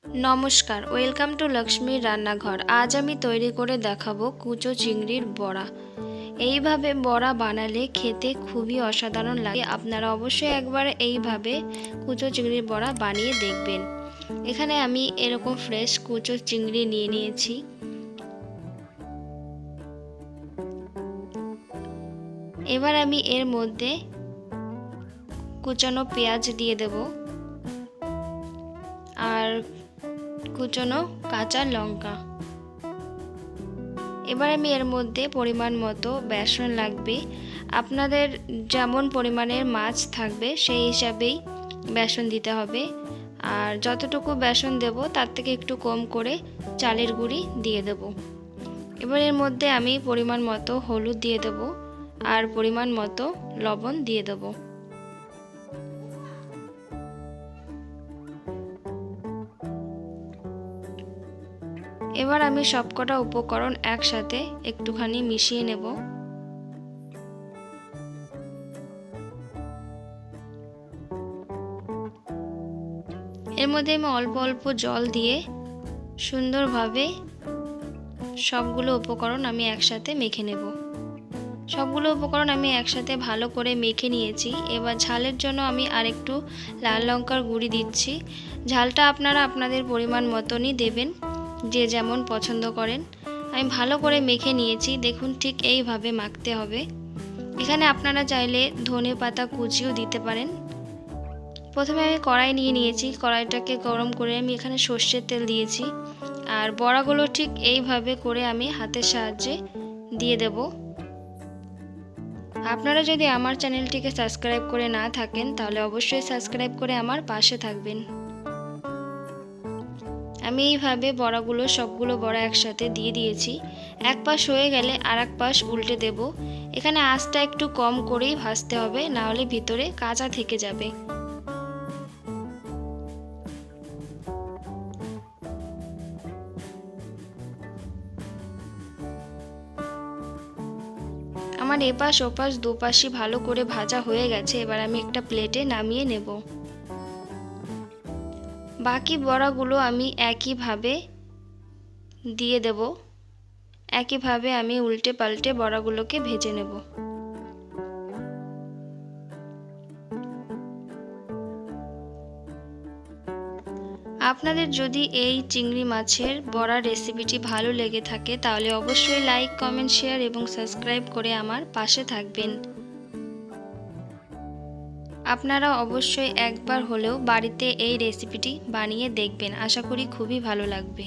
नमस्कार welcome to लक्ष्मीर रान्नाघर। आज आमी तैरी करे देखाबो कुचो चिंगड़िर बड़ा। এইভাবে বড়া বানালে খেতে খুবই অসাধারণ লাগে। আপনারা অবশ্যই একবার এইভাবে কুচো চিংড়ির বড়া বানিয়ে দেখবেন। এখানে আমি এরকম ফ্রেশ কুচো চিংড়ি নিয়ে নিয়েছি। এবার আমি এর মধ্যে কুচানো পেঁয়াজ দিয়ে দেব আর কুচানো কাঁচা লঙ্কা। এবার আমি এর মধ্যে পরিমাণ মতো বেসন লাগবে। আপনাদের যেমন পরিমাণের মাছ থাকবে সেই হিসাবেই বেসন দিতে হবে। আর যতটুকু বেসন দেব তার থেকে একটু কম করে চালের গুঁড়ি দিয়ে দেব। এবার এর মধ্যে আমি পরিমাণ মতো হলুদ দিয়ে দেব আর পরিমাণ মতো লবণ দিয়ে দেব। এবার আমি সবকটা উপকরণ একসাথে একটুখানি মিশিয়ে নেব। এর মধ্যে আমি অল্প অল্প জল দিয়ে সুন্দরভাবে সবগুলো উপকরণ আমি একসাথে মেখে নেব। সবগুলো উপকরণ আমি একসাথে ভালো করে মেখে নিয়েছি। এবার ঝালের জন্য আমি আরেকটু লাল লঙ্কার গুঁড়ি দিচ্ছি। ঝালটা আপনারা আপনাদের পরিমাণ মতনই দেবেন, যে যেমন পছন্দ করেন। আমি ভালো করে মেখে নিয়েছি, দেখুন ঠিক এইভাবে মাখতে হবে। এখানে আপনারা চাইলে ধনে পাতা কুচিও দিতে পারেন। প্রথমে আমি কড়াই নিয়ে নিয়েছি, কড়াইটাকে গরম করে আমি এখানে সর্ষের তেল দিয়েছি আর বড়াগুলো ঠিক এইভাবে করে আমি হাতের সাহায্যে দিয়ে দেব। আপনারা যদি আমার চ্যানেলটিকে সাবস্ক্রাইব করে না থাকেন তাহলে অবশ্যই সাবস্ক্রাইব করে আমার পাশে থাকবেন। আমি এইভাবে বড়াগুলো সবগুলো বড়া একসাথে দিয়ে দিয়েছি। এক পাশ হয়ে গেলে আর এক পাশ উল্টে দেব। এখানে আঁচটা একটু কম করেই ভাজতে হবে, না হলে ভিতরে কাঁচা থেকে যাবে। আমার এপাশ ওপাশ দুপাশই ভালো করে ভাজা হয়ে গেছে। এবার আমি একটা প্লেটে নামিয়ে নেব। বাকি বড়াগুলো আমি একইভাবে দিয়ে দেব। একইভাবে আমি উল্টে পাল্টে বড়াগুলোকে ভেজে নেব। আপনাদের যদি এই চিংড়ি মাছের বড়ার রেসিপিটি ভালো লেগে থাকে তাহলে অবশ্যই লাইক, কমেন্ট, শেয়ার এবং সাবস্ক্রাইব করে আমার পাশে থাকবেন। আপনারা অবশ্যই একবার হলেও বাড়িতে এই রেসিপিটি বানিয়ে দেখবেন। আশা করি খুবই ভালো লাগবে।